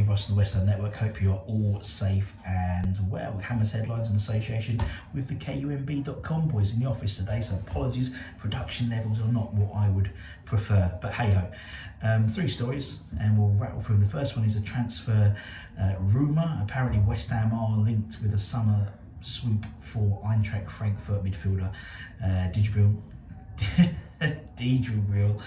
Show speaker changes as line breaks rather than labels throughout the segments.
of us on the West Ham Network. Hope you are all safe and well. Hammers headlines in association with the KUMB.com boys in the office today, so apologies, production levels are not what I would prefer, but hey ho. 3 stories and we'll rattle through them. The first one is a transfer rumour. Apparently West Ham are linked with a summer swoop for Eintracht Frankfurt midfielder Djibril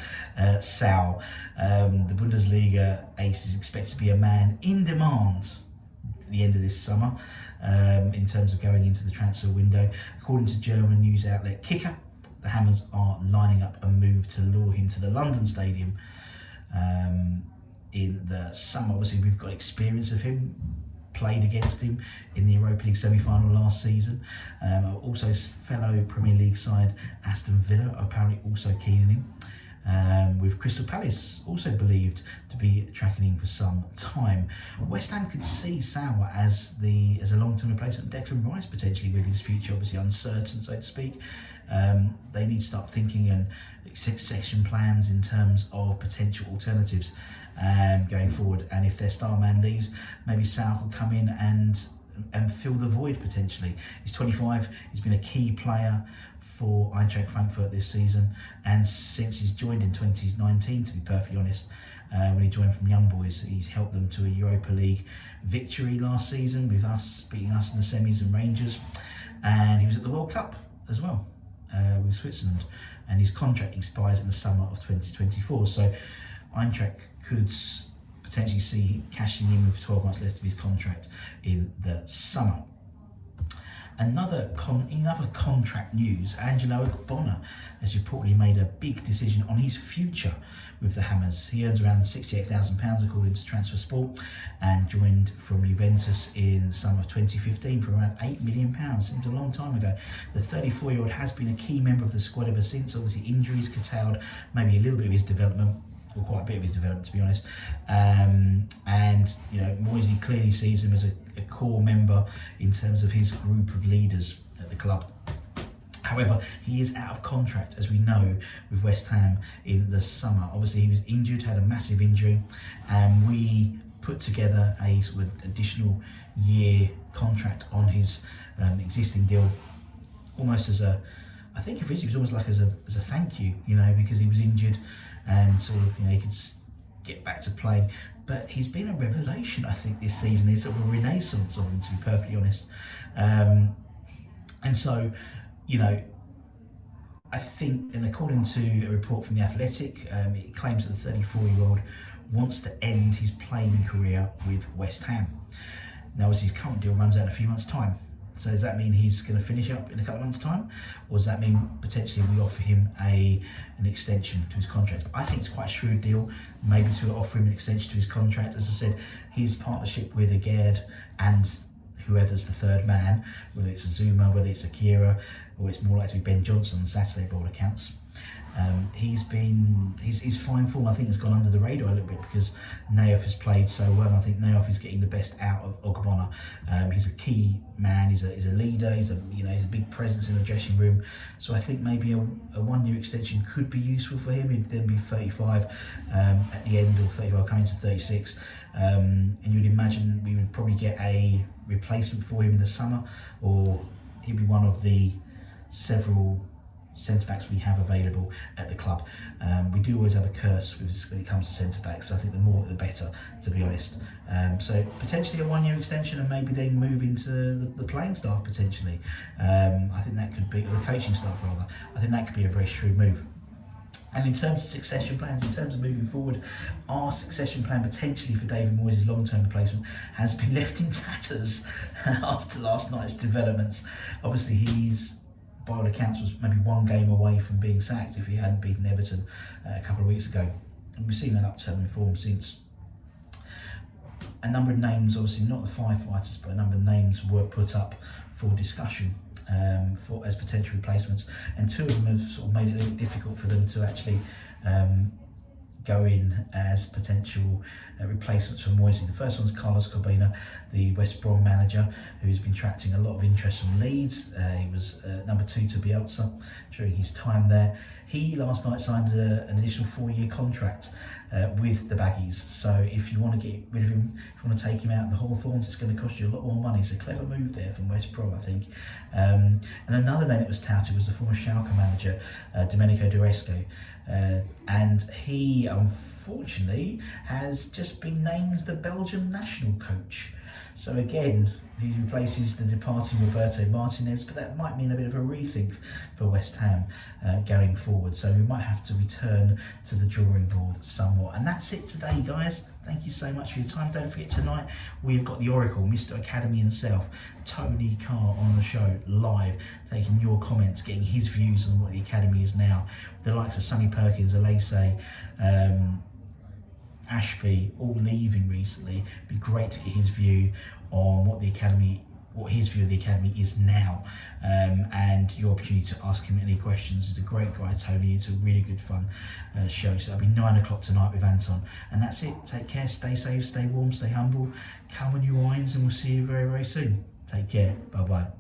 Sow. The Bundesliga ace is expected to be a man in demand at the end of this summer in terms of going into the transfer window. According to German news outlet Kicker, the Hammers are lining up a move to lure him to the London Stadium in the summer. Obviously we've got experience of him, played against him in the Europa League semi-final last season. Also fellow Premier League side Aston Villa are apparently also keen on him, with Crystal Palace also believed to be tracking him for some time. West Ham could see Sow as a long-term replacement of Declan Rice, potentially, with his future obviously uncertain, so to speak. They need to start thinking and succession plans in terms of potential alternatives going forward, and if their star man leaves, maybe Sow could come in and fill the void potentially. He's 25, he's been a key player for Eintracht Frankfurt this season, and since he's joined in 2019, to be perfectly honest, when he joined from Young Boys, he's helped them to a Europa League victory last season with us, beating us in the semis and Rangers, and he was at the World Cup as well with Switzerland, and his contract expires in the summer of 2024, so Eintracht could potentially see him cashing in with 12 months left of his contract in the summer. In other contract news, Angelo Ogbonna has reportedly made a big decision on his future with the Hammers. He earns around £68,000 according to Transfer Sport, and joined from Juventus in the summer of 2015 for around £8 million. Seems a long time ago. The 34-year-old has been a key member of the squad ever since. Obviously injuries curtailed maybe a little bit of his development, or quite a bit of his development, to be honest, and you know, Moisey clearly sees him as a core member in terms of his group of leaders at the club. However, he is out of contract, as we know, with West Ham in the summer. Obviously he was injured, had a massive injury, and we put together a sort of additional year contract on his existing deal, almost as a, I think originally it was almost like as a thank you, you know, because he was injured and sort of, you know, he could get back to playing. But he's been a revelation, I think, this season. He's sort of a renaissance of him, to be perfectly honest. And so, you know, I think, and according to a report from The Athletic, it claims that the 34-year-old wants to end his playing career with West Ham. Now, as his current deal runs out in a few months' time. So does that mean he's going to finish up in a couple of months' time? Or does that mean potentially we offer him an extension to his contract? I think it's quite a shrewd deal, maybe to offer him an extension to his contract. As I said, his partnership with Agerd and whoever's the third man, whether it's Zuma, whether it's Akira, or it's more likely to be Ben Johnson on Saturday by all accounts. His fine form, I think, has gone under the radar a little bit because Nayoff has played so well. I think Nayoff is getting the best out of Ogbonna. He's a key man. He's a leader. He's a big presence in the dressing room. So I think maybe a 1-year extension could be useful for him. He'd then be 35 at the end, or 35 coming to 36. And you'd imagine we would probably get a replacement for him in the summer, or he'd be one of the several centre-backs we have available at the club. We do always have a curse when it comes to centre-backs, so I think the more the better, to be honest. So potentially a 1-year extension, and maybe they move into the playing staff potentially. I think that could be, or the coaching staff rather. I think that could be a very shrewd move. And in terms of succession plans, in terms of moving forward, our succession plan potentially for David Moyes' long-term replacement has been left in tatters after last night's developments. Obviously he's, by all accounts, was maybe 1 game away from being sacked if he hadn't beaten Everton a couple of weeks ago. And we've seen an upturn in form since. A number of names, obviously not the firefighters, but a number of names were put up for discussion as potential replacements, and 2 of them have sort of made it a little bit difficult for them to actually go in as potential replacements for Moisey. The first one's Carlos Corbina, the West Brom manager, who's been attracting a lot of interest from Leeds. He was number 2 to Bielsa during his time there. He last night signed an additional 4-year contract with the Baggies. So if you want to get rid of him, if you want to take him out of the Hawthorns, it's going to cost you a lot more money. It's a clever move there from West Brom, I think. And another name that was touted was the former Schalke manager, Domenico Tedesco. And he, unfortunately, has just been named the Belgian national coach. So again, he replaces the departing Roberto Martinez, but that might mean a bit of a rethink for West Ham going forward. So we might have to return to the drawing board somewhat. And that's it today, guys. Thank you so much for your time. Don't forget, tonight we've got the Oracle, Mr. Academy himself, Tony Carr, on the show live, taking your comments, getting his views on what the Academy is now. The likes of Sonny Perkins, Alese, Ashby, all leaving recently. It'd be great to get his view on what his view of the Academy is now, and your opportunity to ask him any questions. He's a great guy, Tony. It's a really good fun show. So that'll be 9 o'clock tonight with Anton. And that's it. Take care, stay safe, stay warm, stay humble. Come on, you wines, and we'll see you very, very soon. Take care. Bye-bye.